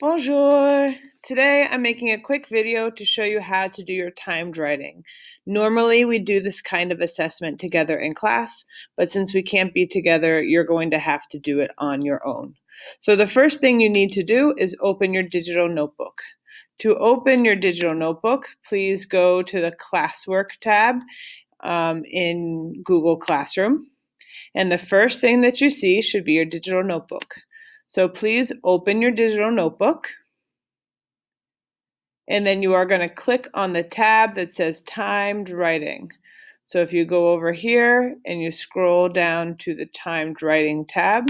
Bonjour! Today I'm making a quick video to show you how to do your timed writing. Normally we do this kind of assessment together in class, but since we can't be together, you're going to have to do it on your own. So the first thing you need to do is open your digital notebook. To open your digital notebook, please go to the Classwork tab in Google Classroom. And the first thing that you see should be your digital notebook. So please open your digital notebook. And then you are going to click on the tab that says timed writing. So if you go over here and you scroll down to the timed writing tab,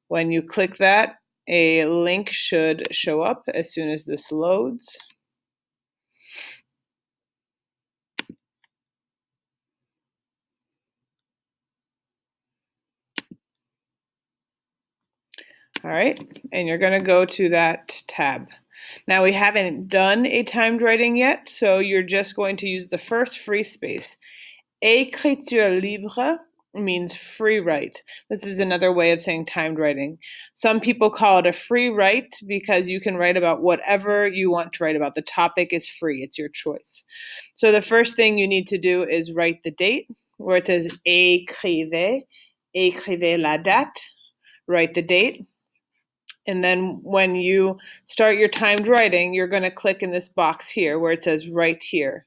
when you click that, a link should show up as soon as this loads. All right, and you're going to go to that tab. Now we haven't done a timed writing yet, so you're just going to use the first free space. Écriture libre means free write. This is another way of saying timed writing. Some people call it a free write because you can write about whatever you want to write about. The topic is free, it's your choice. So the first thing you need to do is write the date, where it says écrivez la date, write the date. And then when you start your timed writing, you're going to click in this box here where it says write here.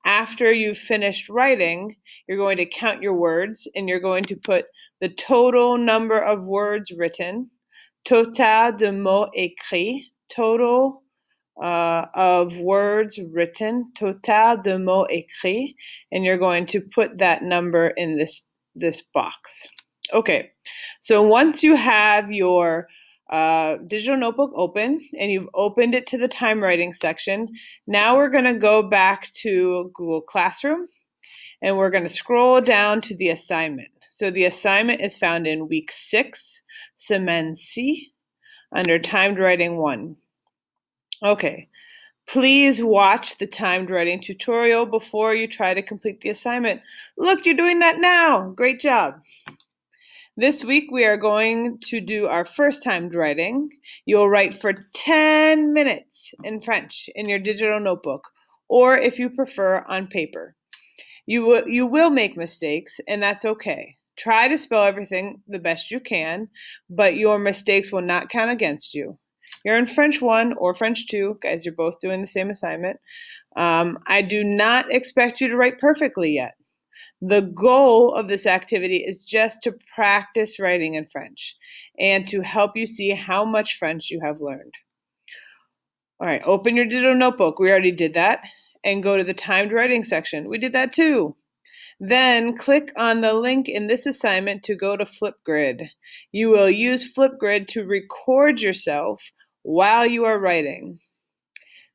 After you've finished writing, you're going to count your words and you're going to put the total number of words written, total de mots écrits, total of words written, total de mots écrits, and you're going to put that number in this box. Okay, so once you have your digital notebook open and you've opened it to the time writing section, now we're going to go back to Google Classroom and we're going to scroll down to the assignment. So the assignment is found in week 6, semaine C, under timed writing 1. Okay, please watch the timed writing tutorial before you try to complete the assignment. Look, you're doing that now. Great job. This week we are going to do our first timed writing. You'll write for 10 minutes in French in your digital notebook, or if you prefer, on paper. You will make mistakes, and that's okay. Try to spell everything the best you can, but your mistakes will not count against you. You're in French 1 or French 2. Guys, you're both doing the same assignment. I do not expect you to write perfectly yet. The goal of this activity is just to practice writing in French and to help you see how much French you have learned. All right, open your digital notebook. We already did that. And go to the timed writing section. We did that too. Then click on the link in this assignment to go to Flipgrid. You will use Flipgrid to record yourself while you are writing.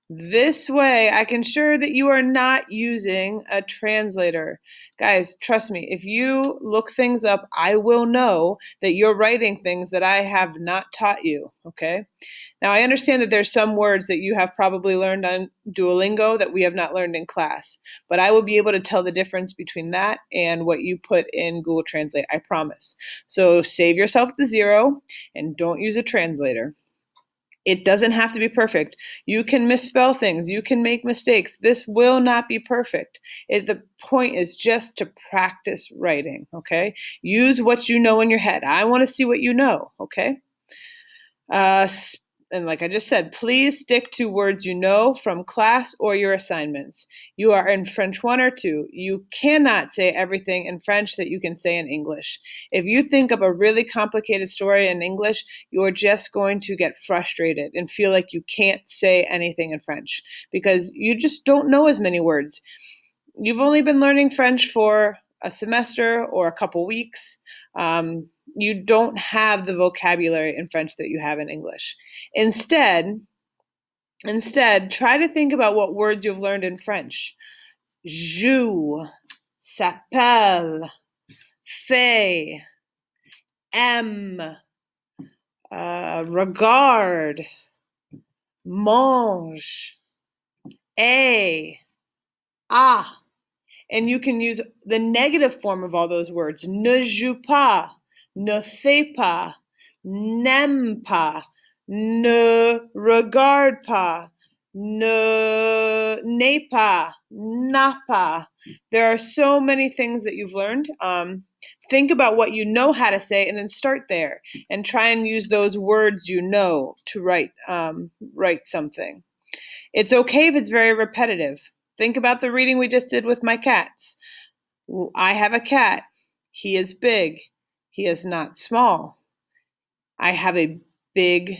This way, I can ensure that you are not using a translator. Guys, trust me, if you look things up, I will know that you're writing things that I have not taught you, okay? Now, I understand that there's some words that you have probably learned on Duolingo that we have not learned in class, but I will be able to tell the difference between that and what you put in Google Translate, I promise. So save yourself the 0 and don't use a translator. It doesn't have to be perfect. You can misspell things. You can make mistakes. This will not be perfect. The point is just to practice writing, okay? Use what you know in your head. I want to see what you know, okay? And like I just said, please stick to words you know from class or your assignments. You are in French 1 or 2. You cannot say everything in French that you can say in English. If you think of a really complicated story in English, you're just going to get frustrated and feel like you can't say anything in French because you just don't know as many words. You've only been learning French for a semester or a couple weeks. You don't have the vocabulary in French that you have in English. Instead, try to think about what words you've learned in French. Joue, s'appelle, fait, aime, regard, mange, est, ah. And you can use the negative form of all those words. Ne joue pas, ne fais pas, n'aime pas, Ne regarde pas. N'est pas. N'a pas. There are so many things that you've learned. Think about what you know how to say and then start there and try and use those words you know to write something. It's okay if it's very repetitive. Think about the reading we just did with my cats. I have a cat. He is big. He is not small. I have a big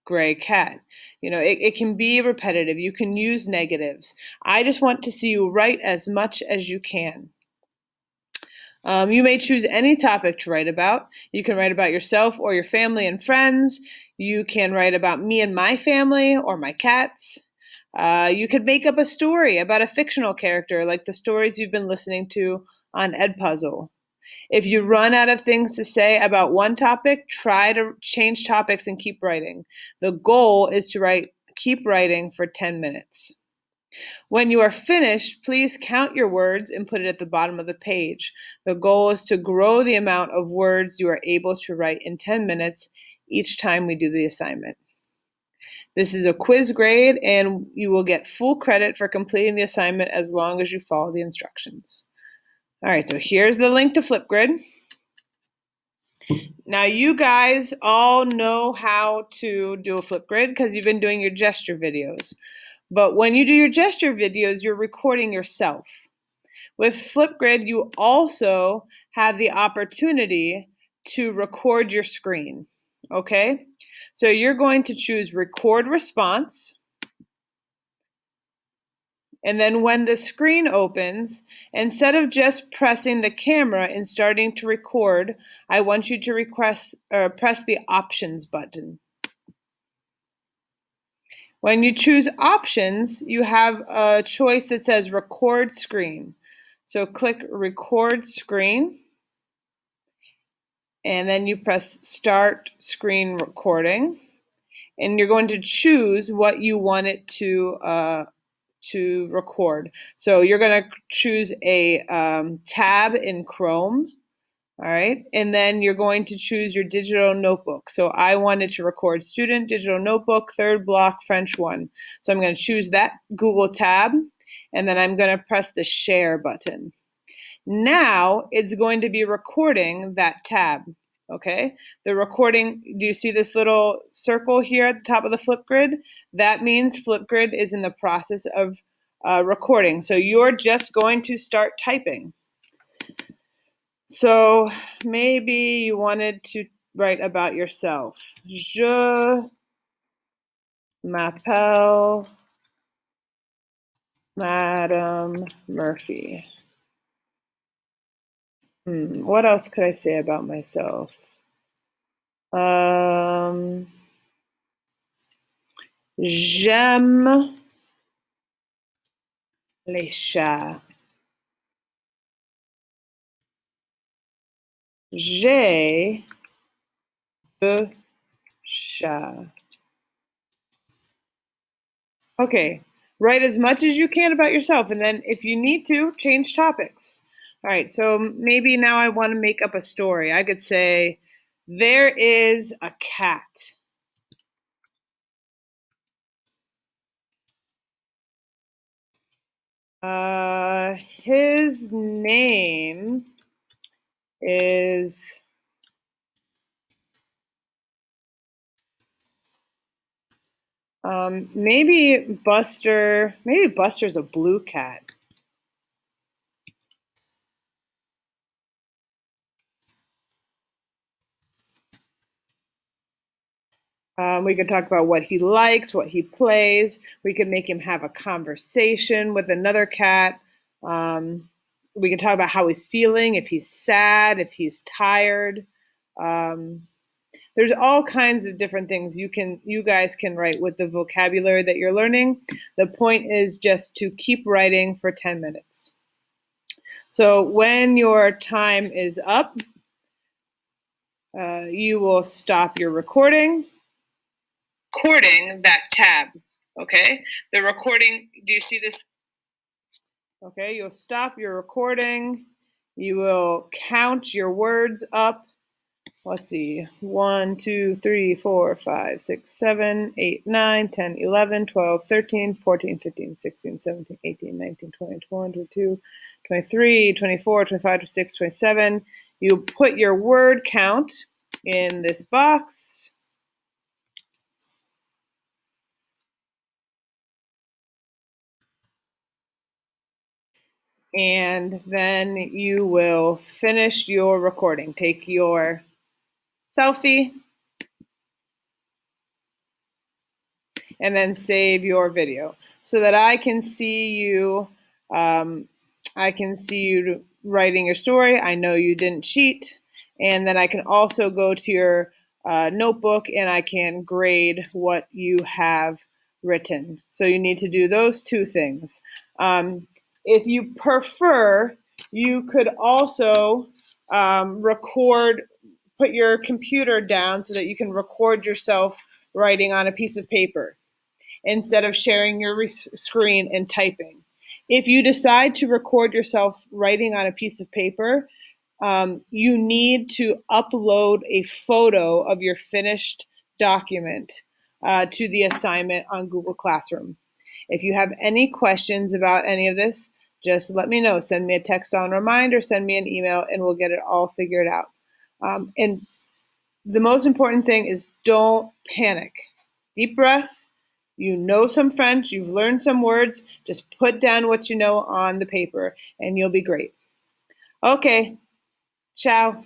gray cat. It can be repetitive. You can use negatives. I just want to see you write as much as you can. You may choose any topic to write about. You can write about yourself or your family and friends. You can write about me and my family or my cats. You could make up a story about a fictional character, like the stories you've been listening to on Edpuzzle. If you run out of things to say about one topic, try to change topics and keep writing. The goal is to keep writing for 10 minutes. When you are finished, please count your words and put it at the bottom of the page. The goal is to grow the amount of words you are able to write in 10 minutes each time we do the assignment. This is a quiz grade, and you will get full credit for completing the assignment as long as you follow the instructions. All right, so here's the link to Flipgrid. Now you guys all know how to do a Flipgrid because you've been doing your gesture videos. But when you do your gesture videos, you're recording yourself. With Flipgrid, you also have the opportunity to record your screen, okay? So you're going to choose Record Response. And then when the screen opens, instead of just pressing the camera and starting to record, I want you to press the Options button. When you choose Options, you have a choice that says Record Screen. So click Record Screen, and then you press Start Screen Recording, and you're going to choose what you want it to record. So you're going to choose a tab in Chrome, all right? And then you're going to choose your digital notebook. So I wanted to record Student Digital Notebook, third block, French 1. So I'm going to choose that Google tab, and then I'm going to press the Share button. Now it's going to be recording that tab, okay? The recording, do you see this little circle here at the top of the Flipgrid? That means Flipgrid is in the process of recording. So you're just going to start typing. So maybe you wanted to write about yourself. Je m'appelle Madame Murphy. What else could I say about myself? J'aime les chats. J'ai deux chats. Okay, write as much as you can about yourself, and then if you need to, change topics. All right, so maybe now I want to make up a story. I could say, there is a cat. His name is maybe Buster. Maybe Buster's a blue cat. We could talk about what he likes, what he plays. We could make him have a conversation with another cat. We could talk about how he's feeling, if he's sad, if he's tired. There's all kinds of different things you guys can write with the vocabulary that you're learning. The point is just to keep writing for 10 minutes. So when your time is up, you will stop your recording. Recording that tab, okay? The recording, do you see this? Okay, you'll stop your recording. You will count your words up, let's see, 1, 2, 3, 4, 5, 6, 7, 8, 9, 10, 11, 12, 13, 14, 15, 16, 17, 18, 19, 20, 21, 22, 23, 24, 25, 26, 27. You put your word count in this box. And then you will finish your recording. Take your selfie and then save your video so that I can see you. I can see you writing your story. I know you didn't cheat. And then I can also go to your notebook and I can grade what you have written. So you need to do those two things. If you prefer, you could also record, put your computer down so that you can record yourself writing on a piece of paper instead of sharing your screen and typing. If you decide to record yourself writing on a piece of paper, you need to upload a photo of your finished document to the assignment on Google Classroom. If you have any questions about any of this, just let me know. Send me a text on reminder, send me an email, and we'll get it all figured out. And the most important thing is don't panic. Deep breaths. You know some French, you've learned some words, just put down what you know on the paper and you'll be great. Okay, ciao.